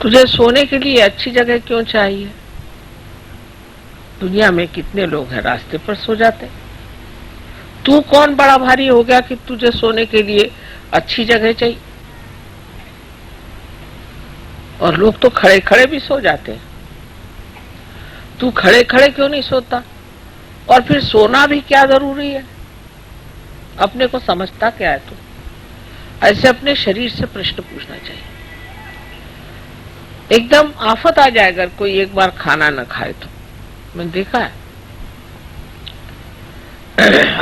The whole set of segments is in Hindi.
तुझे सोने के लिए अच्छी जगह क्यों चाहिए? दुनिया में कितने लोग हैं रास्ते पर सो जाते। तू कौन बड़ा भारी हो गया कि तुझे सोने के लिए अच्छी जगह चाहिए? और लोग तो खड़े खड़े भी सो जाते हैं। तू खड़े खड़े क्यों नहीं सोता? और फिर सोना भी क्या जरूरी है? अपने को समझता क्या है तू? ऐसे अपने शरीर से प्रश्न पूछना चाहिए। एकदम आफत आ जाए अगर कोई एक बार खाना न खाए तो। मैंने देखा है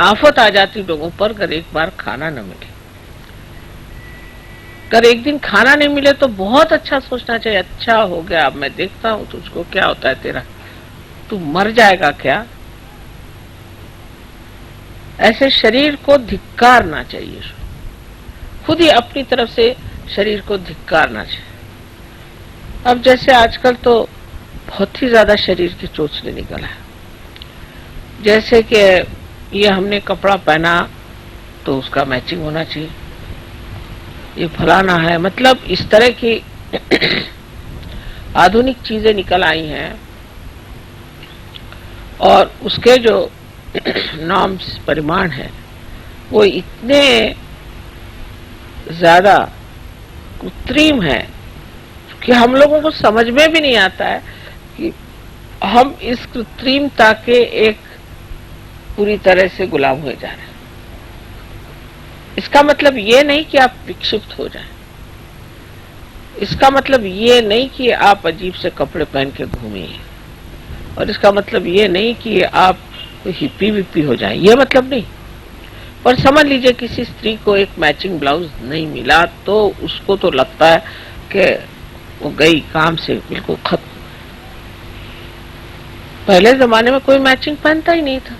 आफत आ जाती लोगों पर अगर एक बार खाना न मिले। अगर एक दिन खाना नहीं मिले तो बहुत अच्छा सोचना चाहिए, अच्छा हो गया अब मैं देखता हूं तुझको क्या होता है तेरा, तू मर जाएगा क्या? ऐसे शरीर को धिक्कारना चाहिए, खुद ही अपनी तरफ से शरीर को धिक्कारना चाहिए। अब जैसे आजकल तो बहुत ही ज्यादा शरीर के चोचले निकला है, जैसे कि ये हमने कपड़ा पहना तो उसका मैचिंग होना चाहिए, ये फलाना है, मतलब इस तरह की आधुनिक चीजें निकल आई हैं और उसके जो नॉर्म्स परिमाण है वो इतने ज्यादा कृत्रिम है कि हम लोगों को समझ में भी नहीं आता है कि हम इस कृत्रिमता के एक पूरी तरह से गुलाम हो जा रहे हैं। इसका मतलब ये नहीं कि आप विक्षिप्त हो जाएं, इसका मतलब ये नहीं कि आप अजीब से कपड़े पहन के घूमिए, और इसका मतलब ये नहीं कि आप हिप्पी विप्पी हो जाएं, ये मतलब नहीं। पर समझ लीजिए किसी स्त्री को एक मैचिंग ब्लाउज नहीं मिला तो उसको तो लगता है कि वो गई काम से बिल्कुल खत्म। पहले जमाने में कोई मैचिंग पहनता ही नहीं था।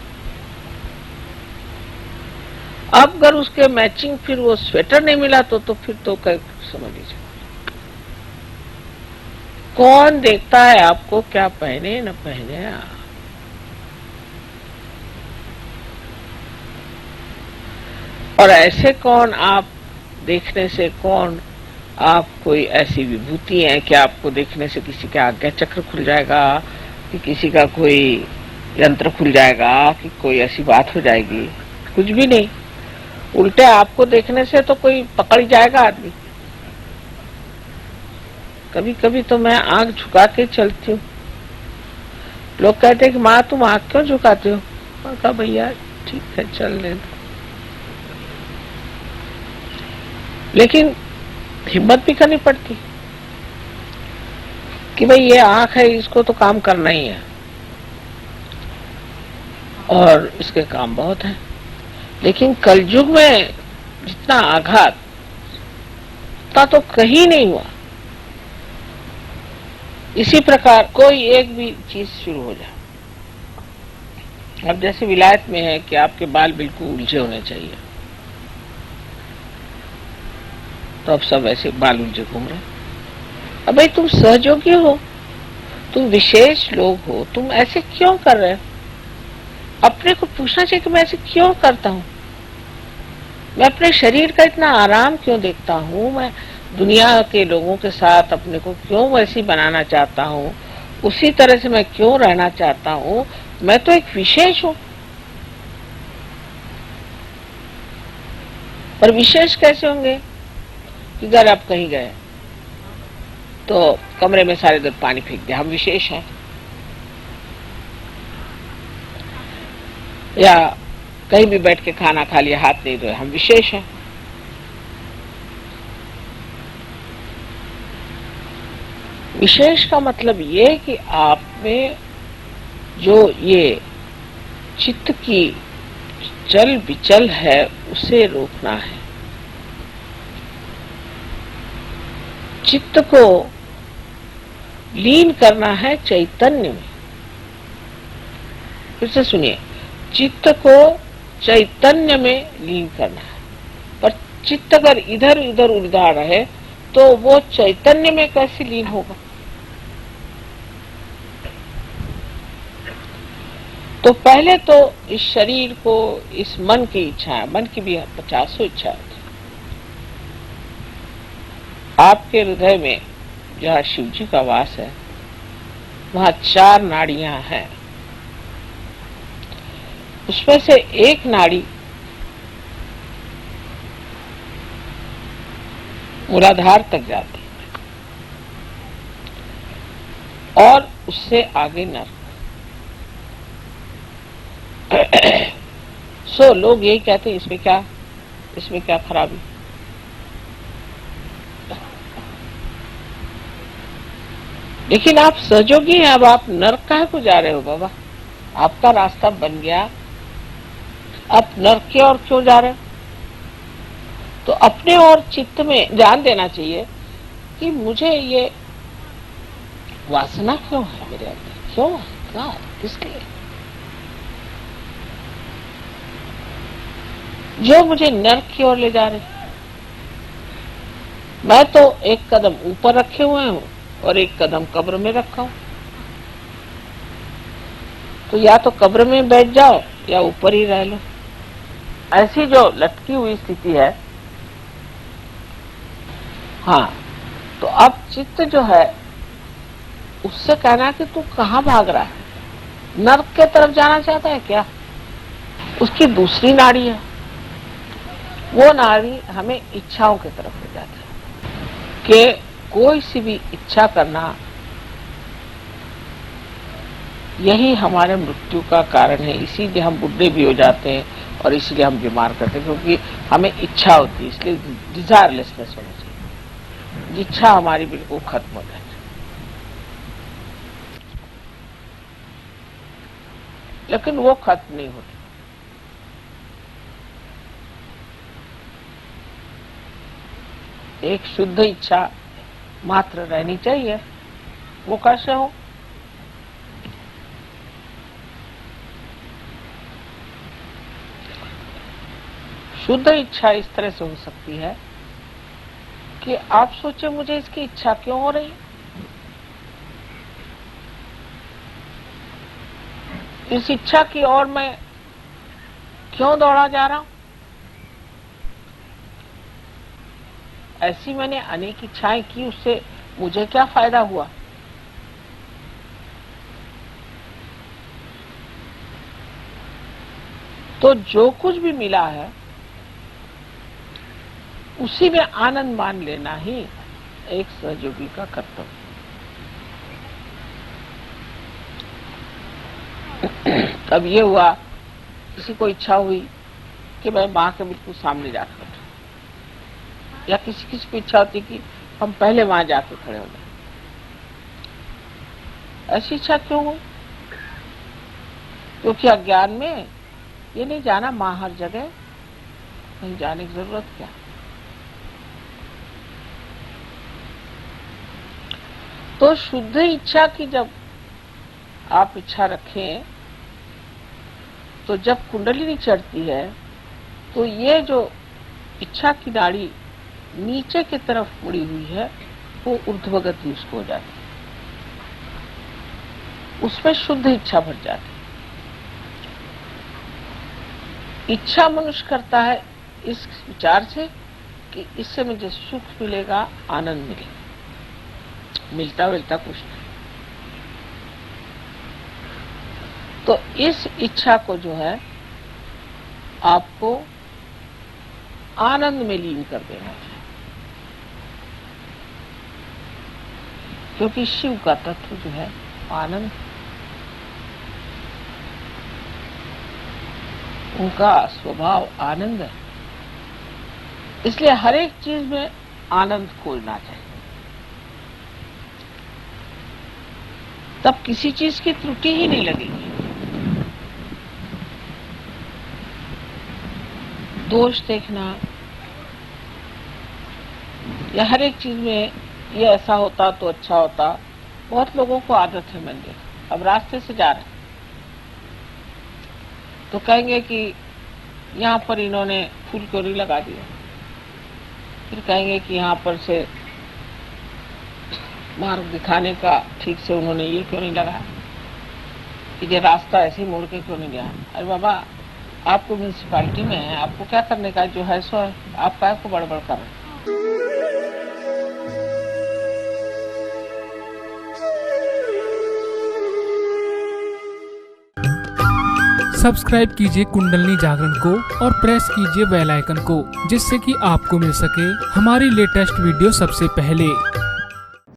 अब अगर उसके मैचिंग फिर वो स्वेटर नहीं मिला तो फिर तो समझ लीजिए कौन देखता है आपको क्या पहने न पहने। और ऐसे कौन आप देखने से कौन आप कोई ऐसी विभूति है कि आपको देखने से किसी का आज्ञा चक्र खुल जाएगा, कि किसी का कोई यंत्र खुल जाएगा, कि कोई ऐसी बात हो जाएगी? कुछ भी नहीं। उल्टे आपको देखने से तो कोई पकड़ जाएगा आदमी। कभी कभी तो मैं आंख झुका के चलती हूँ, लोग कहते हैं कि माँ तुम आंख क्यों झुकाते हो? मैं कहा भैया ठीक है चलने दो, लेकिन हिम्मत भी करनी पड़ती कि भाई ये आंख है, इसको तो काम करना ही है और इसके काम बहुत है। लेकिन कलयुग में जितना आघात उतना तो कहीं नहीं हुआ। इसी प्रकार कोई एक भी चीज शुरू हो जाए, अब जैसे विलायत में है कि आपके बाल बिल्कुल उलझे होने चाहिए, तो अब सब ऐसे बाल उलझे घूम रहे। अब भाई तुम सहयोगी हो, तुम विशेष लोग हो, तुम ऐसे क्यों कर रहे हो? अपने को पूछना चाहिए कि मैं ऐसे क्यों करता हूं, मैं अपने शरीर का इतना आराम क्यों देखता हूं, मैं दुनिया के लोगों के साथ अपने को क्यों वैसी बनाना चाहता हूं, उसी तरह से मैं क्यों रहना चाहता हूं? मैं तो एक विशेष हूं। पर विशेष कैसे होंगे कि अगर आप कहीं गए तो कमरे में सारे दिन पानी फेंक दिया, हम विशेष हैं? या कहीं भी बैठ के खाना खा लिया, हाथ नहीं धोए, हम विशेष हैं? विशेष का मतलब ये कि आप में जो ये चित्त की चल विचल है उसे रोकना है, चित्त को लीन करना है चैतन्य में। फिर से सुनिए, चित्त को चैतन्य में लीन करना है। पर चित्त अगर इधर उधर उलझा रहे तो वो चैतन्य में कैसे लीन होगा? तो पहले तो इस शरीर को, इस मन की इच्छा, मन की भी 50 इच्छा थी, आपके हृदय में जहाँ शिव जी का वास है, वहाँ 4 नाड़ियां हैं। उसमें से एक नाड़ी मूलाधार तक जाती है और उससे आगे नर्क। सो लोग यही कहते हैं इसमें क्या खराबी। लेकिन आप सहयोगी हैं, अब आप नर्क काहे को जा रहे हो बाबा? आपका रास्ता बन गया, आप नर्क की ओर क्यों जा रहे हो? तो अपने और चित्त में ध्यान देना चाहिए कि मुझे ये वासना क्यों है मेरे अंदर, क्यों है, क्या, किसके लिए, जो मुझे नर्क की ओर ले जा रहे। मैं तो एक कदम ऊपर रखे हुए हूं और एक कदम कब्र में रखा हूं। तो या तो कब्र में बैठ जाओ या ऊपर ही रह लो। ऐसी जो लटकी हुई स्थिति है। हाँ, तो अब चित्त जो है उससे कहना कि तू कहां भाग रहा है, नर्क के तरफ जाना चाहता है क्या? उसकी दूसरी नाड़ी है, वो नाड़ी हमें इच्छाओं की तरफ ले जाती है कि कोई सी भी इच्छा करना यही हमारे मृत्यु का कारण है। इसीलिए हम बुढ़े भी हो जाते हैं और इसलिए हम बीमार करते हैं, क्योंकि हमें इच्छा होती है। इसलिए डिजायरलेसनेस होनी चाहिए, इच्छा हमारी बिल्कुल खत्म हो जाए। लेकिन वो खत्म नहीं होती। एक शुद्ध इच्छा मात्र रहनी चाहिए। वो कैसे हो? शुद्ध इच्छा इस तरह से हो सकती है कि आप सोचे मुझे इसकी इच्छा क्यों हो रही, इस इच्छा की ओर मैं क्यों दौड़ा जा रहा हूं। ऐसी मैंने अनेक इच्छाएं की, उससे मुझे क्या फायदा हुआ? तो जो कुछ भी मिला है उसी में आनंद मान लेना ही एक सहयोगी का कर्तव्य। तब ये हुआ, किसी को इच्छा हुई कि मैं मां के बिल्कुल सामने जाकर बैठूं, या किसी किसी को इच्छा होती कि हम पहले वहां जाकर खड़े हो जाए। ऐसी इच्छा क्यों हुई? क्योंकि अज्ञान में ये नहीं जाना मां हर जगह, कहीं जाने की जरूरत क्या। तो शुद्ध इच्छा की जब आप इच्छा रखें, तो जब कुंडलिनी चढ़ती है तो ये जो इच्छा की नाड़ी नीचे की तरफ मुड़ी हुई है वो ऊर्ध्वगति उसको हो जाती है, उसमें शुद्ध इच्छा भर जाती है। इच्छा मनुष्य करता है इस विचार से कि इससे मुझे सुख मिलेगा, आनंद मिलेगा। मिलता कुछ नहीं। तो इस इच्छा को जो है आपको आनंद में लीन कर देना चाहिए, क्योंकि शिव का तत्व जो है आनंद, उनका स्वभाव आनंद है। इसलिए हर एक चीज में आनंद खोजना चाहिए, तब किसी चीज की त्रुटि ही नहीं लगेगी। दोष देखना या हर एक चीज में ये ऐसा होता तो अच्छा होता, बहुत लोगों को आदत है। मैंने देखा, अब रास्ते से जा रहे तो कहेंगे कि यहाँ पर इन्होंने फूल क्यों नहीं लगा दिया, फिर कहेंगे कि यहाँ पर से मार्ग दिखाने का ठीक से उन्होंने ये क्यों नहीं लगाया, कि ये रास्ता ऐसे ही मोड़ के क्यों नहीं गया। अरे बाबा, आपको म्यूनिसिपालिटी में है, आपको क्या करने का, जो है सो है, आप काय को बड़बड़ कर रहे हैं। सब्सक्राइब कीजिए कुंडलिनी जागरण को और प्रेस कीजिए बेल आइकन को, जिससे कि आपको मिल सके हमारी लेटेस्ट वीडियो सबसे पहले।